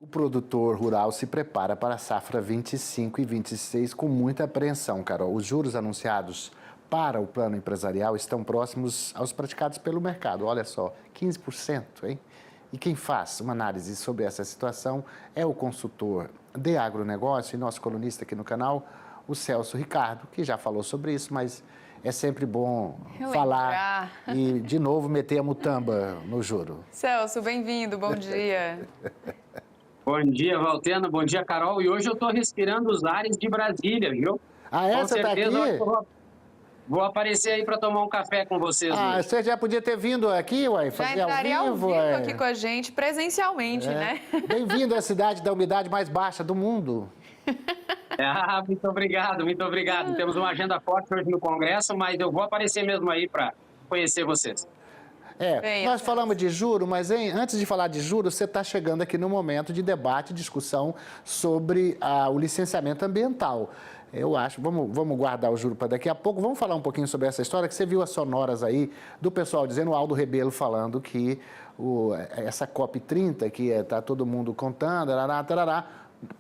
O produtor rural se prepara para a safra 25 e 26 com muita apreensão, Carol. Os juros anunciados para o plano empresarial estão próximos aos praticados pelo mercado. Olha só, 15%, hein? E quem faz uma análise sobre essa situação é o consultor de agronegócio e nosso colunista aqui no canal, o Celso Ricardo, que já falou sobre isso, mas é sempre bom falar e, de novo, meter a mutamba no juro. Celso, bem-vindo, bom dia. Bom dia, Valtena. Bom dia, Carol. E hoje eu estou respirando os ares de Brasília, viu? Ah, é? Com Você está aqui? certeza vou aparecer aí para tomar um café com vocês hoje. Você já podia ter vindo aqui, ué, fazer ao vivo aqui com a gente, presencialmente, né? Bem-vindo à cidade da umidade mais baixa do mundo. Muito obrigado, muito obrigado. Temos uma agenda forte hoje no Congresso, mas eu vou aparecer mesmo aí para conhecer vocês. Nós falamos de juro, mas antes de falar de juros, você está chegando aqui no momento de debate e discussão sobre o licenciamento ambiental. Eu acho, vamos guardar o juro para daqui a pouco, vamos falar um pouquinho sobre essa história, que você viu as sonoras aí do pessoal dizendo, o Aldo Rebelo falando que essa COP30, que está todo mundo contando,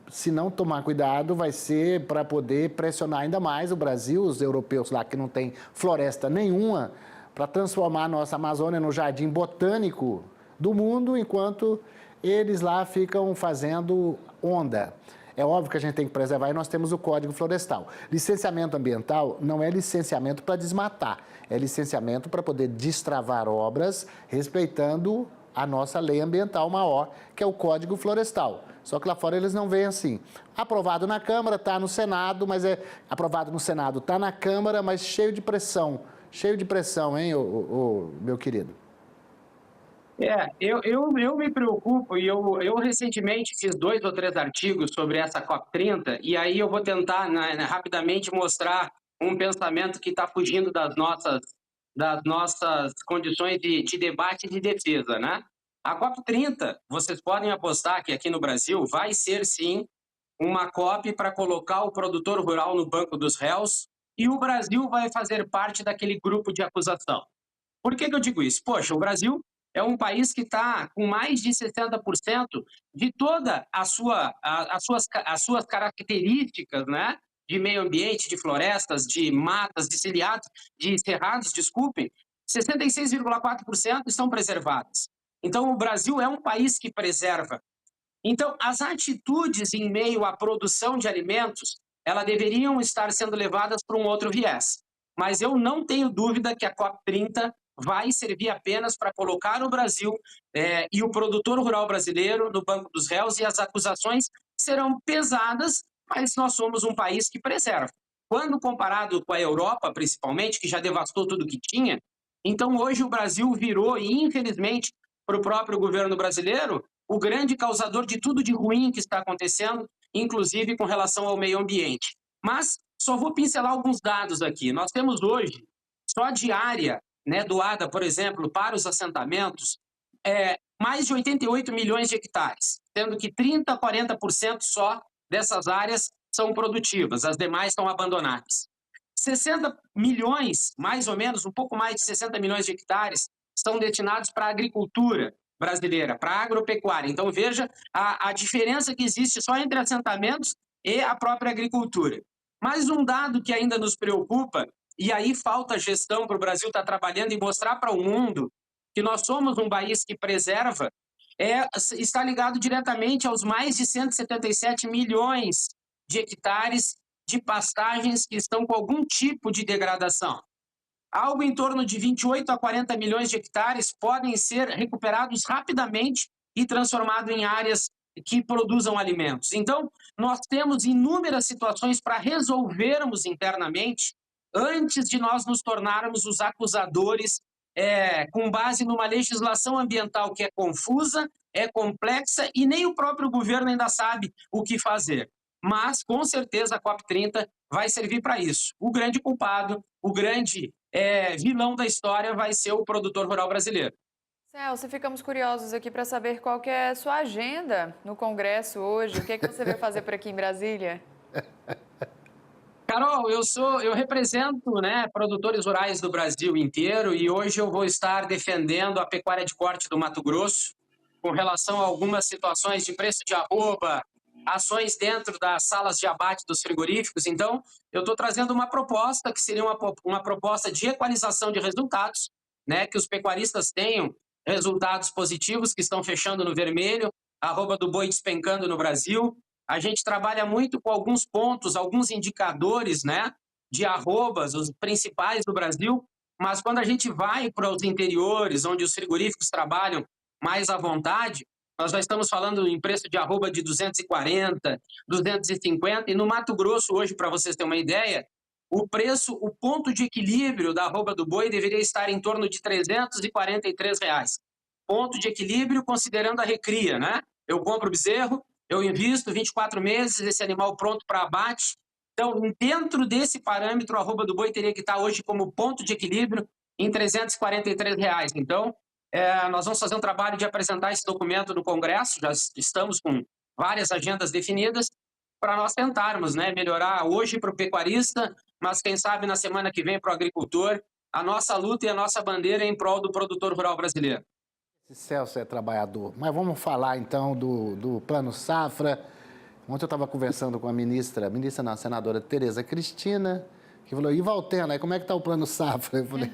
se não tomar cuidado, vai ser para poder pressionar ainda mais o Brasil, os europeus lá que não tem floresta nenhuma, para transformar a nossa Amazônia no jardim botânico do mundo, enquanto eles lá ficam fazendo onda. É óbvio que a gente tem que preservar e nós temos o Código Florestal. Licenciamento ambiental não é licenciamento para desmatar, é licenciamento para poder destravar obras respeitando a nossa lei ambiental maior, que é o Código Florestal. Só que lá fora eles não veem assim. Aprovado na Câmara, está no Senado, mas aprovado no Senado, está na Câmara, mas cheio de pressão. Cheio de pressão, hein, meu querido? Eu me preocupo e eu recentemente fiz 2 ou 3 artigos sobre essa COP30 e aí eu vou tentar rapidamente mostrar um pensamento que está fugindo das nossas condições de debate e de defesa, né? A COP30, vocês podem apostar que aqui no Brasil vai ser sim uma COP para colocar o produtor rural no banco dos réus e o Brasil vai fazer parte daquele grupo de acusação. Por que eu digo isso? Poxa, o Brasil é um país que está com mais de 60% de toda as suas características, né? De meio ambiente, de florestas, de matas, de cerrados, desculpem, 66,4% estão preservadas. Então, o Brasil é um país que preserva. Então, as atitudes em meio à produção de alimentos, elas deveriam estar sendo levadas para um outro viés. Mas eu não tenho dúvida que a COP30 vai servir apenas para colocar o Brasil e o produtor rural brasileiro no banco dos réus, e as acusações serão pesadas, mas nós somos um país que preserva. Quando comparado com a Europa, principalmente, que já devastou tudo que tinha, então hoje o Brasil virou, e infelizmente, para o próprio governo brasileiro, o grande causador de tudo de ruim que está acontecendo, inclusive com relação ao meio ambiente. Mas só vou pincelar alguns dados aqui. Nós temos hoje, só de área, né, doada, por exemplo, para os assentamentos, mais de 88 milhões de hectares, sendo que 30% a 40% só dessas áreas são produtivas, as demais estão abandonadas. 60 milhões, mais ou menos, um pouco mais de 60 milhões de hectares, são destinados para a agricultura brasileira, para a agropecuária. Então, veja a diferença que existe só entre assentamentos e a própria agricultura. Mas um dado que ainda nos preocupa, e aí falta gestão para o Brasil estar trabalhando e mostrar para o mundo que nós somos um país que preserva, está ligado diretamente aos mais de 177 milhões de hectares de pastagens que estão com algum tipo de degradação. Algo em torno de 28 a 40 milhões de hectares podem ser recuperados rapidamente e transformados em áreas que produzam alimentos. Então, nós temos inúmeras situações para resolvermos internamente antes de nós nos tornarmos os acusadores com base numa legislação ambiental que é confusa, é complexa e nem o próprio governo ainda sabe o que fazer. Mas, com certeza, a COP30 vai servir para isso. O grande culpado, o grande vilão da história vai ser o produtor rural brasileiro. Celso, ficamos curiosos aqui para saber qual que é a sua agenda no Congresso hoje. O que é que você vai fazer por aqui em Brasília? Carol, eu represento, né, produtores rurais do Brasil inteiro e hoje eu vou estar defendendo a pecuária de corte do Mato Grosso, com relação a algumas situações de preço de arroba, ações dentro das salas de abate dos frigoríficos. Então, eu estou trazendo uma proposta que seria uma proposta de equalização de resultados, né, que os pecuaristas tenham resultados positivos, que estão fechando no vermelho, a arroba do boi despencando no Brasil. A gente trabalha muito com alguns pontos, alguns indicadores, né, de arrobas, os principais do Brasil, mas quando a gente vai para os interiores, onde os frigoríficos trabalham mais à vontade, nós já estamos falando em preço de arroba de 240, 250, e no Mato Grosso hoje, para vocês terem uma ideia, o preço, o ponto de equilíbrio da arroba do boi deveria estar em torno de R$343. Ponto de equilíbrio considerando a recria, né? Eu compro o bezerro, eu invisto 24 meses, esse animal pronto para abate. Então, dentro desse parâmetro, a arroba do boi teria que estar hoje como ponto de equilíbrio em R$343. Então, nós vamos fazer um trabalho de apresentar esse documento no Congresso, já estamos com várias agendas definidas, para nós tentarmos, né, melhorar hoje para o pecuarista, mas quem sabe na semana que vem para o agricultor, a nossa luta e a nossa bandeira em prol do produtor rural brasileiro. Esse Celso é trabalhador. Mas vamos falar então do Plano Safra. Ontem eu estava conversando com a senadora Tereza Cristina, que falou, e Valtena, aí como é que está o Plano Safra? Eu falei,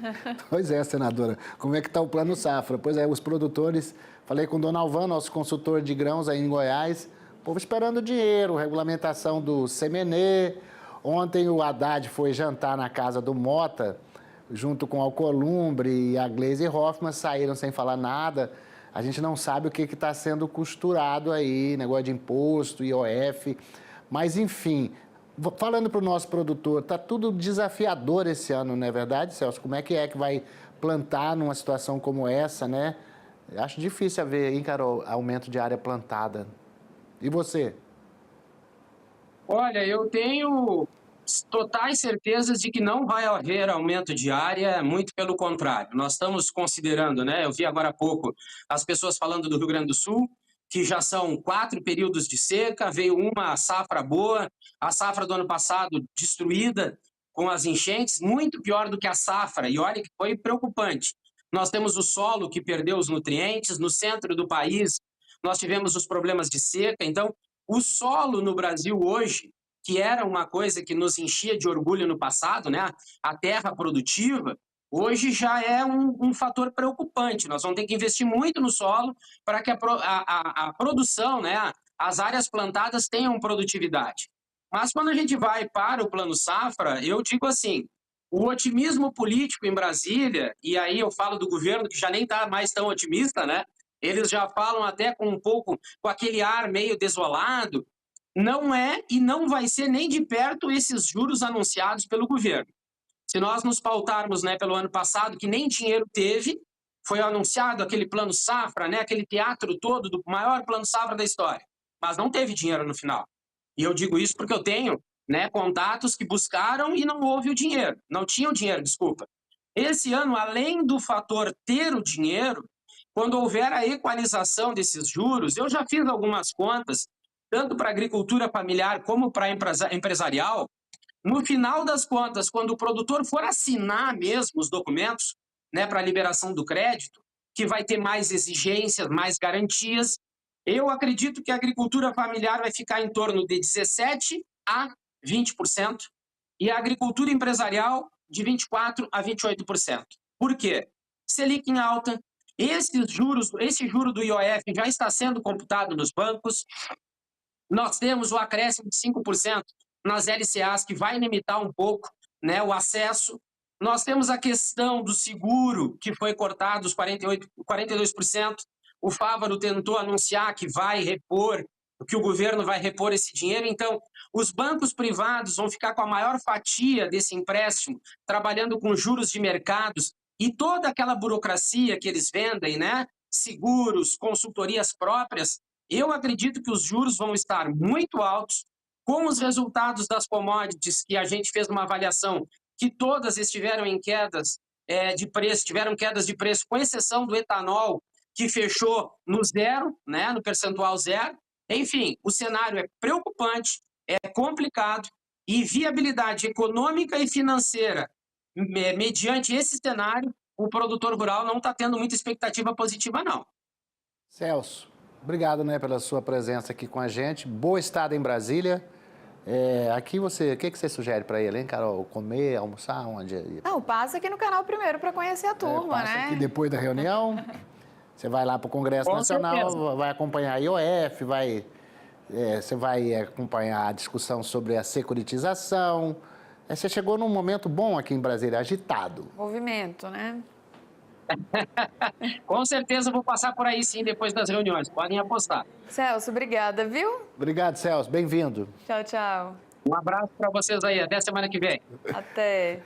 pois é, senadora, como é que está o Plano Safra? Pois é, os produtores, falei com o Dona Alvan, nosso consultor de grãos aí em Goiás, o povo esperando dinheiro, regulamentação do Semenê. Ontem o Haddad foi jantar na casa do Mota, junto com o Alcolumbre e a Gleisi Hoffmann, saíram sem falar nada. A gente não sabe o que está sendo costurado aí, negócio de imposto, IOF, mas enfim... Falando para o nosso produtor, está tudo desafiador esse ano, não é verdade, Celso? Como é que vai plantar numa situação como essa, né? Acho difícil haver, hein, Carol, aumento de área plantada. E você? Olha, eu tenho totais certezas de que não vai haver aumento de área, muito pelo contrário. Nós estamos considerando, né? Eu vi agora há pouco as pessoas falando do Rio Grande do Sul, que já são 4 períodos de seca, veio uma safra boa, a safra do ano passado destruída com as enchentes, muito pior do que a safra, e olha que foi preocupante. Nós temos o solo que perdeu os nutrientes, no centro do país nós tivemos os problemas de seca, então o solo no Brasil hoje, que era uma coisa que nos enchia de orgulho no passado, né? A terra produtiva, hoje já é um fator preocupante. Nós vamos ter que investir muito no solo para que a produção, né, as áreas plantadas tenham produtividade. Mas quando a gente vai para o Plano Safra, eu digo assim, o otimismo político em Brasília, e aí eu falo do governo que já nem está mais tão otimista, né? Eles já falam até com com aquele ar meio desolado, não é e não vai ser nem de perto esses juros anunciados pelo governo. Se nós nos pautarmos, né, pelo ano passado, que nem dinheiro teve, foi anunciado aquele plano safra, né, aquele teatro todo do maior plano safra da história, mas não teve dinheiro no final. E eu digo isso porque eu tenho, né, contatos que buscaram e não houve o dinheiro, não tinham dinheiro, desculpa. Esse ano, além do fator ter o dinheiro, quando houver a equalização desses juros, eu já fiz algumas contas, tanto para a agricultura familiar como para a empresarial. No final das contas, quando o produtor for assinar mesmo os documentos, né, para a liberação do crédito, que vai ter mais exigências, mais garantias, eu acredito que a agricultura familiar vai ficar em torno de 17% a 20%, e a agricultura empresarial de 24% a 28%. Por quê? Selic em alta, esse juro do IOF já está sendo computado nos bancos, nós temos o acréscimo de 5% nas LCAs, que vai limitar um pouco, né, o acesso. Nós temos a questão do seguro, que foi cortado os 42%. O Fávaro tentou anunciar que vai repor, que o governo vai repor esse dinheiro. Então, os bancos privados vão ficar com a maior fatia desse empréstimo, trabalhando com juros de mercados e toda aquela burocracia que eles vendem, né? Seguros, consultorias próprias. Eu acredito que os juros vão estar muito altos, com os resultados das commodities, que a gente fez uma avaliação, que todas estiveram em quedas de preço, tiveram quedas de preço, com exceção do etanol, que fechou no zero, né, no percentual zero. Enfim, o cenário é preocupante, é complicado, e viabilidade econômica e financeira, mediante esse cenário, o produtor rural não está tendo muita expectativa positiva, não. Celso, Obrigado, né, pela sua presença aqui com a gente. Boa estada em Brasília. Aqui o que você sugere para ele, hein, Carol? Comer, almoçar, onde? Não, passa aqui no canal primeiro para conhecer a turma, Passa né? aqui depois da reunião. Você vai lá para o Congresso Com Nacional, certeza. vai acompanhar a IOF, você vai acompanhar a discussão sobre a securitização. Você chegou num momento bom aqui em Brasília, agitado. Movimento, né? Com certeza eu vou passar por aí sim depois das reuniões. Podem apostar. Celso, obrigada, viu? Obrigado, Celso. Bem-vindo. Tchau, tchau. Um abraço para vocês aí. Até semana que vem. Até.